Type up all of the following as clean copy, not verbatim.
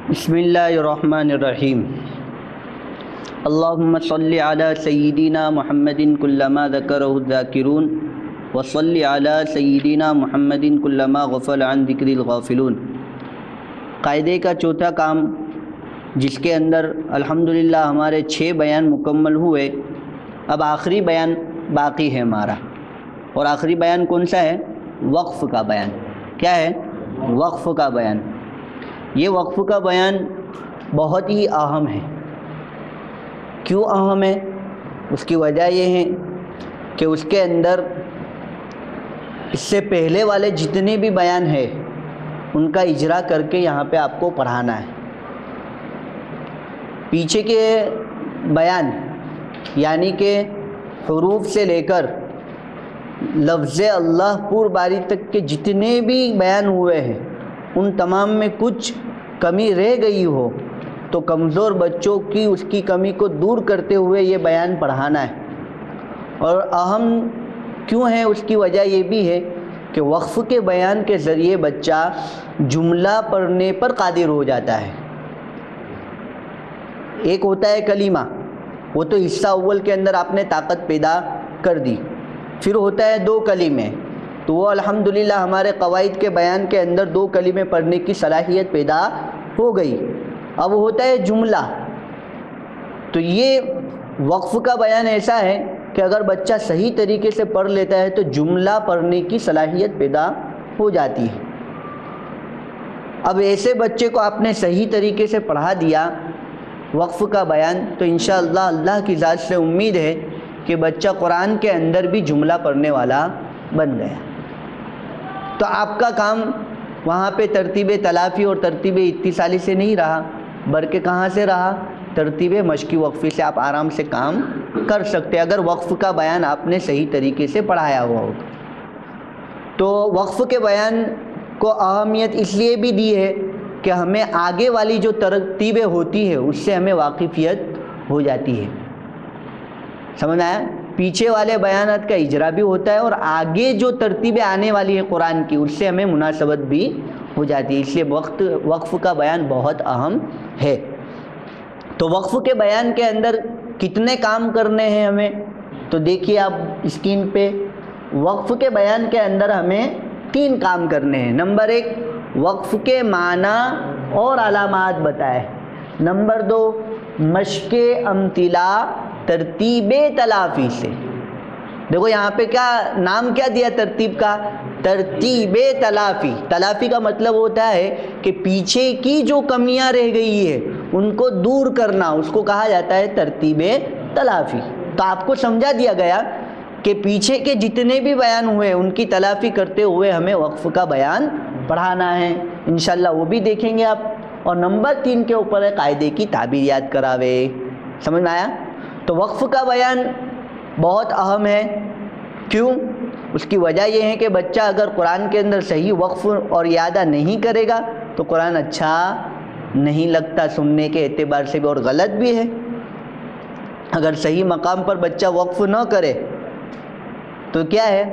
बिस्मिल्लाहिर्रहमानिर्रहीम। अल्लाहुम्मा सल्लि अला सय्यिदिना मुहम्मदिन कुल्लमा ज़करहु ज़ाकिरून व सल्लि अला सय्यिदिना मुहम्मदिन कुल्लमा गफ़ल अन ज़िक्रिल गाफ़िलून। कायदे का चौथा काम, जिसके अंदर अल्हम्दुलिल्लाह हमारे 6 बयान मुकम्मल हुए। अब आखिरी बयान बाकी है हमारा, और आखिरी बयान कौन सा है? वक्फ़ का बयान। क्या है? वक्फ़ का बयान। ये वक्फ़ का बयान बहुत ही अहम है। क्यों अहम है? उसकी वजह ये है कि उसके अंदर इससे पहले वाले जितने भी बयान हैं उनका इजरा करके यहाँ पे आपको पढ़ाना है। पीछे के बयान यानी कि हुरूफ से लेकर लफ्ज़ अल्लाह पूर बारी तक के जितने भी बयान हुए हैं उन तमाम में कुछ कमी रह गई हो तो कमज़ोर बच्चों की उसकी कमी को दूर करते हुए ये बयान पढ़ाना है। और अहम क्यों है उसकी वजह ये भी है कि वक्फ़ के बयान के ज़रिए बच्चा जुमला पढ़ने पर कादिर हो जाता है। एक होता है कलीमा, वो तो हिस्सा अव्वल के अंदर आपने ताकत पैदा कर दी। फिर होता है 2 कलीमे, तो वो अल्हम्दुलिल्लाह हमारे क़वाइद के बयान के अंदर 2 कलीमे पढ़ने की सलाहियत पैदा हो गई। अब होता है जुमला। तो ये वक्फ़ का बयान ऐसा है कि अगर बच्चा सही तरीके से पढ़ लेता है तो जुमला पढ़ने की सलाहियत पैदा हो जाती है। अब ऐसे बच्चे को आपने सही तरीके से पढ़ा दिया वक्फ़ का बयान, तो इंशाअल्लाह अल्लाह की ज़ात से उम्मीद है कि बच्चा कुरान के अंदर भी जुमला पढ़ने वाला बन गया। तो आपका काम वहाँ पे तरतीब तलाफ़ी और तरतीब इत्तिसाली से नहीं रहा, बल्कि कहाँ से रहा? तरतीब मश्की वक्फ़ी से आप आराम से काम कर सकते अगर वक्फ़ का बयान आपने सही तरीके से पढ़ाया हुआ हो। तो वक्फ़ के बयान को अहमियत इसलिए भी दी है कि हमें आगे वाली जो तरतीबें होती है उससे हमें वाकिफ़ियत हो जाती है। समझ आया? पीछे वाले बयानात का इजरा भी होता है और आगे जो तरतीबें आने वाली है कुरान की उससे हमें मुनासबत भी हो जाती है। इसलिए वक्फ़ का बयान बहुत अहम है। तो वक्फ़ के बयान के अंदर कितने काम करने हैं हमें, तो देखिए आप स्क्रीन पे, वक्फ़ के बयान के अंदर हमें 3 काम करने हैं। नंबर 1, वक्फ़ के माना और अलामात बताए। नंबर 2, मश्के अम्तिला तरतीब तलाफ़ी से। देखो यहाँ पे क्या नाम क्या दिया तरतीब का? तरतीब तलाफ़ी। तलाफ़ी का मतलब होता है कि पीछे की जो कमियां रह गई है उनको दूर करना, उसको कहा जाता है तरतीब तलाफ़ी। तो आपको समझा दिया गया कि पीछे के जितने भी बयान हुए उनकी तलाफ़ी करते हुए हमें वक्फ़ का बयान पढ़ाना है। इंशाअल्लाह वो भी देखेंगे आप। और नंबर 3 के ऊपर है कायदे की ताबीर याद करावे। समझ में आया? तो वक्फ़ का बयान बहुत अहम है। क्यों? उसकी वजह यह है कि बच्चा अगर कुरान के अंदर सही वक्फ़ और यादा नहीं करेगा तो कुरान अच्छा नहीं लगता सुनने के एतबार से भी, और गलत भी है। अगर सही मकाम पर बच्चा वक्फ़ न करे तो क्या है?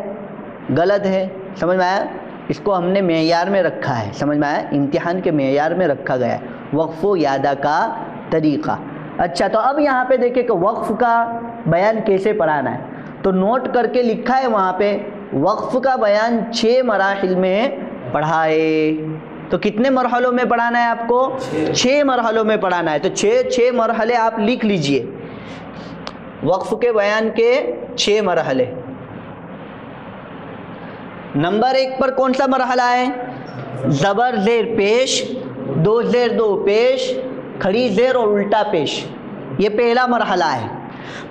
गलत है। समझ में आया? इसको हमने मेयार में रखा है। समझ में आया? इम्तिहान के मेयार में रखा गया है वक्फ़ व यादा का तरीक़ा। अच्छा, तो अब यहाँ पे देखिए कि वक्फ़ का बयान कैसे पढ़ाना है। तो नोट करके लिखा है वहाँ पे, वक्फ़ का बयान 6 मराहिल में पढ़ाए। तो कितने मरहलों में पढ़ाना है आपको? 6 मरहलों में पढ़ाना है। तो 6 मरहले आप लिख लीजिए। वक्फ़ के बयान के 6 मरहले। नंबर 1 पर कौन सा मरहला है? ज़बर ज़ेर पेश, 2 ज़ेर 2 पेश, खड़ी ज़ेर और उल्टा पेश। ये पहला मरहला है।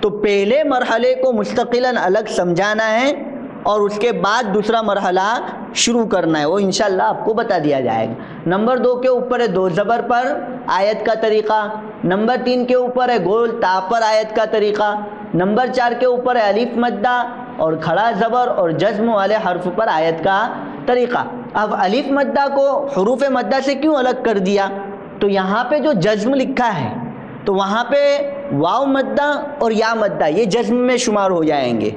तो पहले मरहले को मुस्तकिलन अलग समझाना है और उसके बाद दूसरा मरहला शुरू करना है। वो इंशाअल्लाह आपको बता दिया जाएगा। नंबर 2 के ऊपर है 2 ज़बर पर आयत का तरीक़ा। नंबर 3 के ऊपर है गोल ता पर आयत का तरीक़ा। नंबर 4 के ऊपर है अलिफ मद्दा और खड़ा ज़बर और जज़्म वाले हर्फ पर आयत का तरीक़ा। अब अलिफ मद्दा को हुरूफ मद्दा से क्यों अलग कर दिया? तो यहाँ पे जो जज़्म लिखा है तो वहाँ पे वाव मद्दा और या मद्दा ये जज़्म में शुमार हो जाएंगे,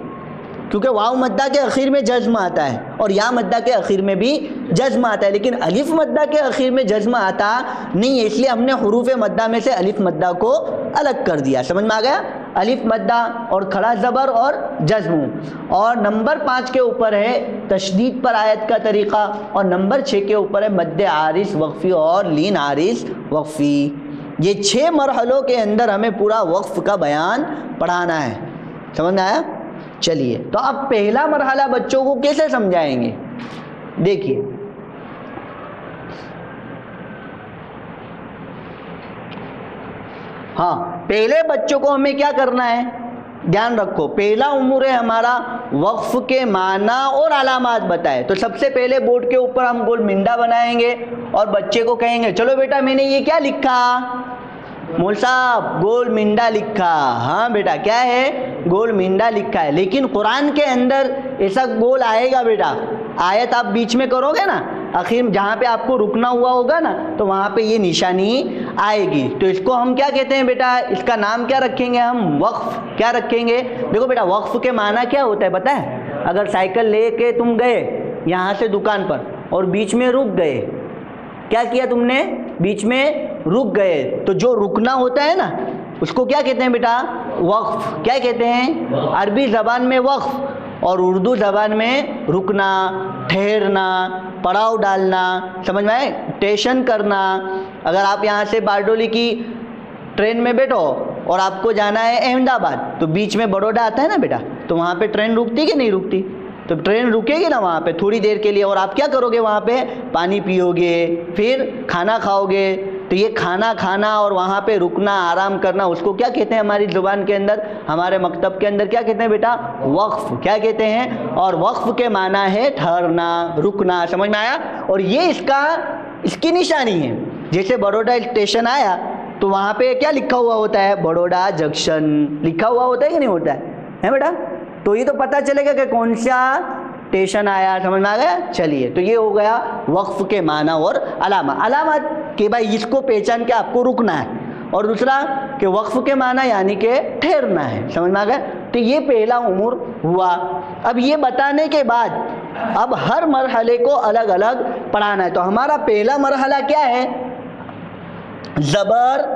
क्योंकि वाव मद्दा के आखिर में जज्म आता है और या मद्दा के आखिर में भी जज्म आता है, लेकिन अलिफ मद्दा के आखिर में जज्म आता नहीं है, इसलिए हमने हुरूफ मद्दा में से अलिफ मद्दा को अलग कर दिया। समझ में आ गया? अलिफ मद्दा और खड़ा ज़बर और जज्म। और नंबर 5 के ऊपर है तशदीद पर आयत का तरीक़ा, और नंबर 6 के ऊपर है मद्दे आरिस वक्फ़ी और लीन आरिस वक्फ़ी। ये 6 मरहलों के अंदर हमें पूरा वक्फ़ का बयान पढ़ाना है। समझ में आया? चलिए, तो अब पहला मरहला बच्चों को कैसे समझाएंगे? देखिए, हाँ, पहले बच्चों को हमें क्या करना है, ध्यान रखो, पहला उम्र है हमारा वक्फ के माना और अलामात बताए। तो सबसे पहले बोर्ड के ऊपर हम गोल मिंडा बनाएंगे और बच्चे को कहेंगे चलो बेटा मैंने ये क्या लिखा, मौल साहब गोल मिंडा लिखा। हाँ बेटा, क्या है? गोल मिंडा लिखा है। लेकिन कुरान के अंदर ऐसा गोल आएगा बेटा, आयत आप बीच में करोगे ना, आखिर जहाँ पे आपको रुकना हुआ होगा ना, तो वहाँ पे ये निशानी आएगी। तो इसको हम क्या कहते हैं बेटा? इसका नाम क्या रखेंगे हम? वक्फ। क्या रखेंगे? देखो बेटा, वक्फ के माना क्या होता है पता है? अगर साइकिल लेके तुम गए यहाँ से दुकान पर और बीच में रुक गए, क्या किया तुमने? बीच में रुक गए, तो जो रुकना होता है ना उसको क्या कहते हैं बेटा? वक्फ। क्या कहते हैं? अरबी ज़बान में वक्फ और उर्दू ज़बान में रुकना, ठहरना, पड़ाव डालना। समझ में आए? स्टेशन करना। अगर आप यहाँ से बारडोली की ट्रेन में बैठो और आपको जाना है अहमदाबाद, तो बीच में बड़ौदा आता है ना बेटा, तो वहाँ पे ट्रेन रुकती कि नहीं रुकती? तो ट्रेन रुकेगी ना वहाँ पे थोड़ी देर के लिए, और आप क्या करोगे वहाँ पे? पानी पियोगे, फिर खाना खाओगे। तो ये खाना खाना और वहाँ पे रुकना, आराम करना, उसको क्या कहते हैं हमारी ज़ुबान के अंदर, हमारे मकतब के अंदर क्या कहते हैं बेटा? वक्फ। क्या कहते हैं? और वक्फ के माना है ठहरना, रुकना। समझ में आया? और ये इसकी निशानी है। जैसे बड़ौदा स्टेशन आया तो वहाँ पे क्या लिखा हुआ होता है? बड़ौदा जंक्शन लिखा हुआ होता है कि नहीं होता है बेटा? तो ये तो पता चलेगा कि कौन सा स्टेशन आया। समझ में आ गया? चलिए, तो ये हो गया वक्फ के माना और अलामा। अलामत कि भाई इसको पहचान के आपको रुकना है, और दूसरा कि वक्फ के माना यानी कि ठहरना है। समझ में आ गया? तो ये पहला उम्र हुआ। अब ये बताने के बाद अब हर मरहले को अलग अलग पढ़ाना है। तो हमारा पहला मरहला क्या है? ज़बर,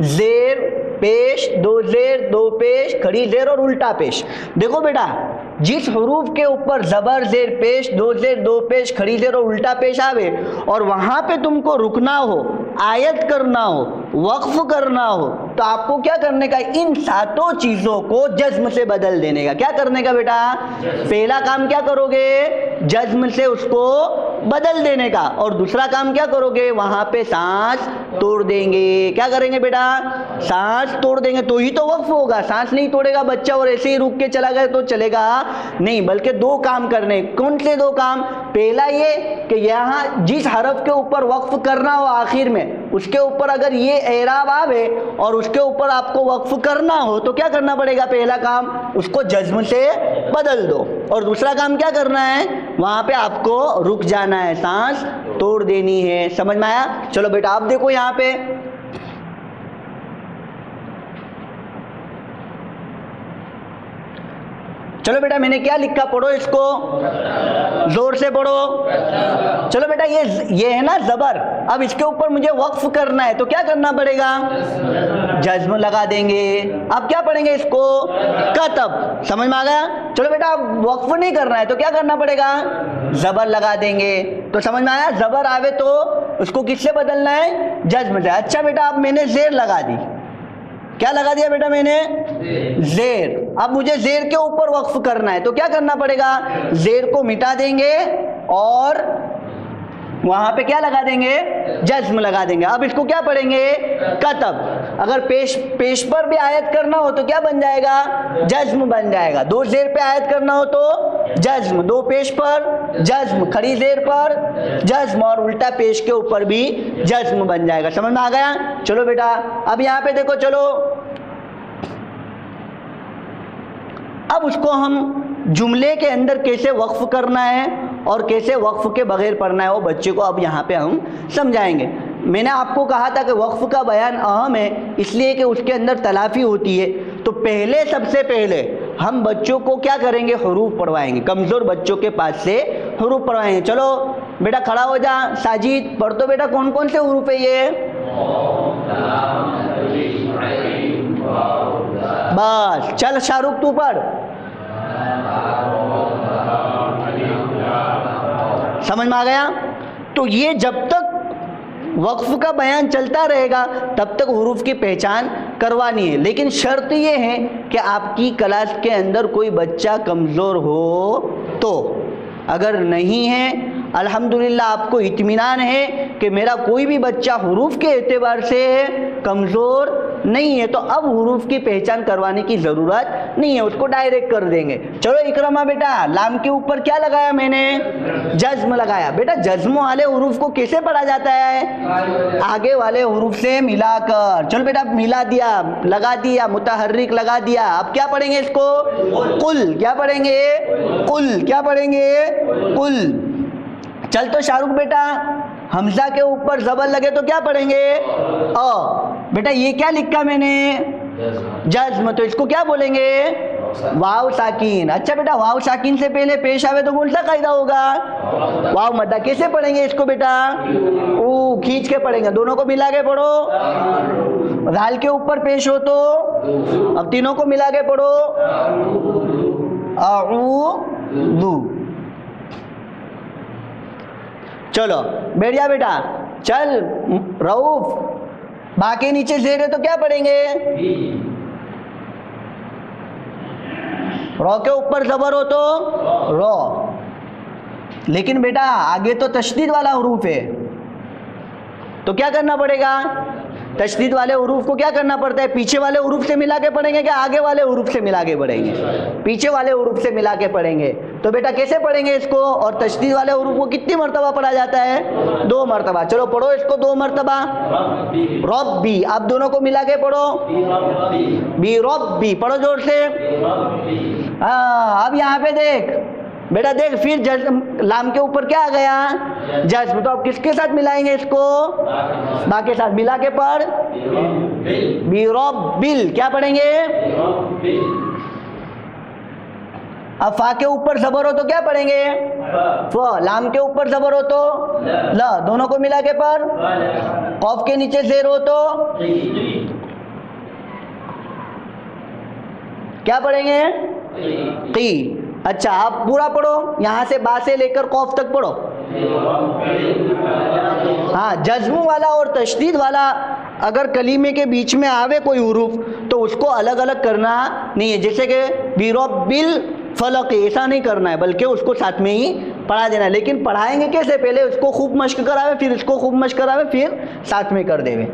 ज़ेर, पेश, दो ज़ेर, दो पेश, खड़ी ज़ेर और उल्टा पेश। देखो बेटा, जिस हरूफ के ऊपर ज़बर, ज़ेर, पेश, दो ज़ेर, दो पेश, खड़ी ज़ेर और उल्टा पेश आवे और वहाँ पे तुमको रुकना हो, आयत करना हो, वक्फ करना हो, तो आपको क्या करने का? इन सातों चीज़ों को जज्म से बदल देने का। क्या करने का बेटा? पहला काम क्या करोगे? जज्म से उसको बदल देने का। और दूसरा काम क्या करोगे? वहाँ पे सांस तोड़ देंगे। क्या करेंगे बेटा? सांस तोड़ देंगे, तो ही तो वक्फ होगा। सांस नहीं तोड़ेगा बच्चा और ऐसे ही रुक के चला गया तो चलेगा नहीं, बल्कि दो काम करने। कौन से दो काम? पहला ये कि यहाँ जिस हरफ के ऊपर वक्फ करना हो आखिर में, उसके ऊपर अगर ये एराब आवे और उसके ऊपर आपको वक्फ करना हो तो क्या करना पड़ेगा? पहला काम उसको जज्म से बदल दो। और दूसरा काम क्या करना है? वहाँ पे आपको रुक जाना है, सांस तोड़ देनी है। समझ में आया? चलो बेटा, आप देखो यहाँ पे चलो बेटा, मैंने क्या लिखा? पढ़ो इसको, जोर से पढ़ो। चलो बेटा, ये है ना ज़बर। अब इसके ऊपर मुझे वक्फ करना है तो क्या करना पड़ेगा? जज्म लगा देंगे। अब क्या पढ़ेंगे इसको? कतब। समझ में आ गया? चलो बेटा, अब वक्फ नहीं करना है तो क्या करना पड़ेगा? ज़बर लगा देंगे। तो समझ में आया? ज़बर आवे तो उसको किससे बदलना है? जज्म से। अच्छा बेटा, अब मैंने ज़ेर लगा दी। क्या लगा दिया बेटा मैंने? ज़ेर। अब मुझे ज़ेर के ऊपर वक्फ करना है तो क्या करना पड़ेगा? ज़ेर को मिटा देंगे और वहां पे क्या लगा देंगे? जज्म लगा देंगे। अब इसको क्या पढ़ेंगे? कतब। अगर पेश पर भी आयत करना हो तो क्या बन जाएगा? जज्म बन जाएगा। दो ज़ेर पे आयत करना हो तो जज्म, दो पेश पर जज्म, खड़ी ज़ेर पर जज्म और उल्टा पेश के ऊपर भी जज्म बन जाएगा। समझ में आ गया? चलो बेटा, अब यहाँ पे देखो, चलो अब उसको हम जुमले के अंदर कैसे वक्फ करना है और कैसे वक्फ के बगैर पढ़ना है वो बच्चे को अब यहाँ पे हम समझाएंगे। मैंने आपको कहा था कि वक्फ का बयान अहम है, इसलिए कि उसके अंदर तलाफ़ी होती है। तो पहले सबसे पहले हम बच्चों को क्या करेंगे, हरूफ पढ़वाएंगे, कमज़ोर बच्चों के पास से हरूफ पढ़वाएंगे। चलो बेटा खड़ा हो जा, साजिद पढ़ तो बेटा कौन कौन से हरूफ है ये, बस चल शाहरुख तू पढ़। समझ में आ गया? तो ये जब तक वक्फ का बयान चलता रहेगा तब तक हुरूफ की पहचान करवानी है, लेकिन शर्त ये है कि आपकी क्लास के अंदर कोई बच्चा कमज़ोर हो तो। अगर नहीं है, अल्हम्दुलिल्लाह आपको इत्मीनान है कि मेरा कोई भी बच्चा हुरूफ के एतबार से कमज़ोर नहीं है, तो अब हुरूफ की पहचान करवाने की ज़रूरत नहीं है, उसको डायरेक्ट कर देंगे। चलो इकरमा बेटा, लाम के ऊपर क्या लगाया मैंने, जज्म लगाया। बेटा जज्म वाले हुरूफ को कैसे पढ़ा जाता है, आगे वाले हुरूफ से मिलाकर। चलो बेटा मिला दिया, लगा दिया, मुतहर्रिक लगा दिया। अब क्या पढ़ेंगे इसको, कुल। क्या पढ़ेंगे, कुल। क्या पढ़ेंगे, कुल। चल तो शाहरुख बेटा, हमजा के ऊपर ज़बर लगे तो क्या पढ़ेंगे, अ। बेटा ये क्या लिखा मैंने, जज्म, तो इसको क्या बोलेंगे, वाव साकिन। अच्छा बेटा वाव साकिन से पहले पेश आवे तो कौन सा कायदा होगा, वाव मद्दा। कैसे पढ़ेंगे इसको बेटा, ओ खींच के पढ़ेंगे, दोनों को मिला के पढ़ो। दाल के ऊपर पेश हो तो अब तीनों को मिला के पढ़ो, अऊदु। चलो बैठ जा बेटा। चल रऊफ, बाकी नीचे जेर है तो क्या पढ़ेंगे, रॉ के ऊपर जबर हो तो रॉ। लेकिन बेटा आगे तो तशदीद वाला हुरूफ है, तो क्या करना पड़ेगा, तशदीद वाले हुरूफ को क्या करना पड़ता है, पीछे वाले हुरूफ से मिला के पढ़ेंगे क्या आगे वाले हुरूफ से मिला के पढ़ेंगे, पीछे वाले हुरूफ से मिला के पढ़ेंगे। तो बेटा कैसे पढ़ेंगे इसको, और तशदीद वाले हुरूफ को कितनी मरतबा पढ़ा जाता है, 2 मरतबा। चलो पढ़ो इसको 2 मरतबा, रब्बी। अब दोनों को मिला के पढ़ो, बी रब्बी। पढ़ो जोर से। हाँ अब यहाँ पे देख बेटा, देख फिर लाम के ऊपर क्या आ गया, जज्म। तो अब किसके साथ मिलाएंगे इसको, बा के साथ मिला के पढ़, बिरब्बिल। क्या पढ़ेंगे, अब फा के ऊपर जबर हो तो क्या पढ़ेंगे, फ। लाम के ऊपर जबर हो तो ल। दोनों को मिला के पढ़, कौफ के नीचे जेर हो तो क्या पढ़ेंगे, की। अच्छा आप पूरा पढ़ो, यहाँ से बा से लेकर कौफ तक पढ़ो। हाँ जज्म वाला और तशदीद वाला अगर कलीमे के बीच में आवे कोई हुरूफ तो उसको अलग अलग करना नहीं है, जैसे कि बिरब्बिल फलक, ऐसा नहीं करना है, बल्कि उसको साथ में ही पढ़ा देना है। लेकिन पढ़ाएंगे कैसे, पहले उसको खूब मश्क करावे, फिर इसको खूब मश्क करावे, फिर साथ में कर देवे।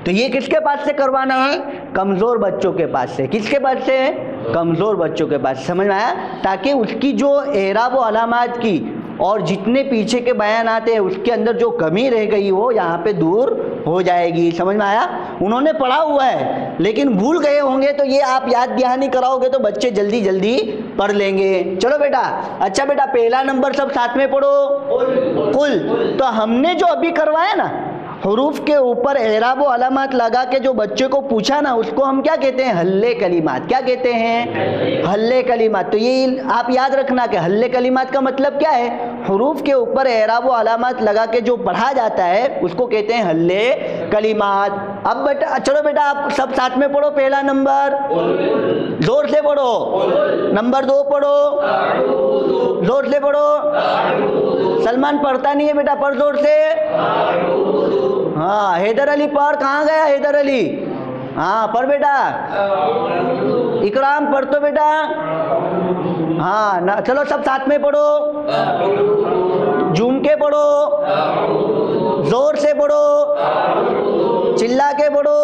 तो ये किसके पास से करवाना है, कमज़ोर बच्चों के पास से। किसके पास से, कमज़ोर बच्चों के पास। समझ में आया, ताकि उसकी जो एराब व अलामात की और जितने पीछे के बयान आते हैं उसके अंदर जो कमी रह गई वो यहाँ पे दूर हो जाएगी। समझ में आया, उन्होंने पढ़ा हुआ है लेकिन भूल गए होंगे, तो ये आप याद दहानी कराओगे तो बच्चे जल्दी जल्दी पढ़ लेंगे। चलो बेटा। अच्छा बेटा पहला नंबर सब साथ में पढ़ो, कुल। तो हमने जो अभी करवाया ना, हुरूफ के ऊपर एराब व अलामात लगा के जो बच्चे को पूछा ना, उसको हम क्या कहते हैं, हल्ले कलिमात। क्या कहते हैं, हल्ले कलिमात। तो ये आप याद रखना कि हल्ले कलिमात का मतलब क्या है, हुरूफ के ऊपर एराब व अलामात लगा के जो पढ़ा जाता है उसको कहते हैं हल्ले कलिमात। अब बेटा चलो बेटा आप सब साथ में पढ़ो, पहला नंबर जोर से पढ़ो, नंबर 2 पढ़ो, जोर से पढ़ो। सलमान पढ़ता नहीं है बेटा, पढ़ जोर से। हाँ हैदर अली पढ़, कहाँ गया हैदर अली, हाँ पढ़ बेटा। इकराम पढ़ तो बेटा। हाँ ना, चलो सब साथ में पढ़ो, झूम के पढ़ो, जोर से पढ़ो, चिल्ला के पढ़ो।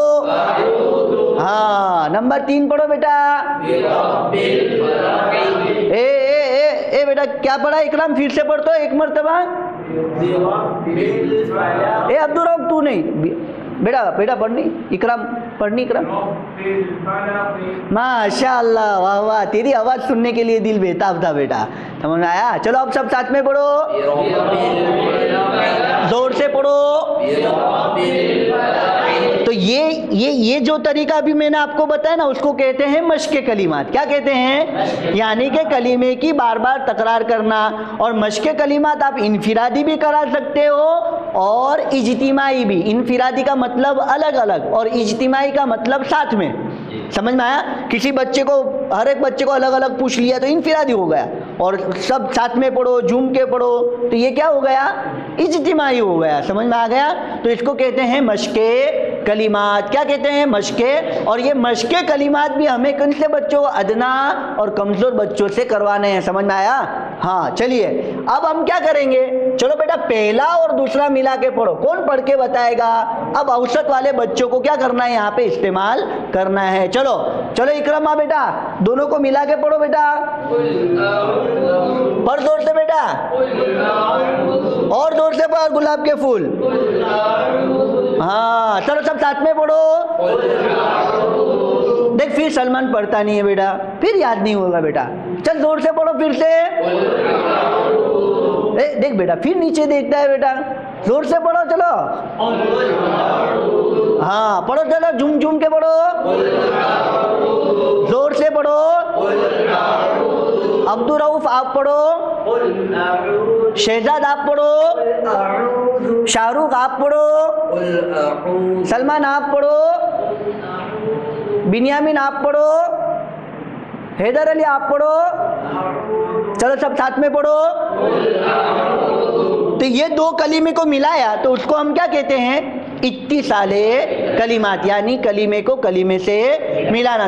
हाँ नंबर 3 पढ़ो बेटा। ए बेटा क्या पढ़ा इकराम, फिर से पढ़ तो एक मरतबा। ए अब्दुल रऊफ तू नहीं बेटा, बेटा पढ़नी, इकराम पढ़नी, इकराम। माशाअल्लाह, वाह वाह, तेरी आवाज़ सुनने के लिए दिल बेताब था बेटा। समझ में आया। चलो अब सब साथ में पढ़ो, जोर से पढ़ो। तो ये जो तरीका अभी मैंने आपको बताया ना, उसको कहते हैं मश्के कलिमात। क्या कहते हैं? यानी कि कलीमे की बार बार तकरार करना। और मश्के कलिमात आप इनफिरादी भी करा सकते हो और इज्तिमाई भी। इनफिरादी का मतलब अलग अलग और इज्तिमाई का मतलब साथ में। समझ में आया? किसी बच्चे को, हर एक बच्चे को अलग अलग पूछ लिया तो इनफिरादी हो गया, और सब साथ में पढ़ो, झूम के पढ़ो, तो ये क्या हो गया? इज्तिमाई हो गया। समझ में आ गया? तो इसको कहते हैं मश्के कलिमात। क्या कहते हैं? मश्के। और ये मश्के कलिमात भी हमें किन से बच्चों, अदना और कमज़ोर बच्चों से करवाने हैं। समझ में आया? हाँ, चलिए अब हम क्या करेंगे, चलो बेटा पहला और दूसरा मिला के पढ़ो। कौन पढ़ के बताएगा? अब औसत वाले बच्चों को क्या करना है, यहाँ पे इस्तेमाल करना है। चलो चलो इकरमा बेटा, दोनों को मिला के पढ़ो बेटा। पढ़ जोर से बेटा, और जोर से पढ़। गुलाब के फूल। हाँ चलो सब साथ में पढ़ो। देख फिर सलमान पढ़ता नहीं है बेटा, फिर याद नहीं होगा बेटा। चल जोर से पढ़ो फिर से। देख बेटा फिर नीचे देखता है बेटा। जोर से पढ़ो चलो। हाँ पढ़ो चलो, झूम झूम के पढ़ो, जोर से पढ़ो। अब्दुल रऊफ आप पढ़ो, शहजाद आप पढ़ो, शाहरुख आप पढ़ो, सलमान आप पढ़ो, बिन्यामिन आप पढ़ो, हैदर अली आप पढ़ो। चलो सब साथ में पढ़ो। तो ये दो कलीमे को मिलाया तो उसको हम क्या कहते हैं? इत्तिसाले कलिमात, यानी कलीमे को कलीमे से मिलाना।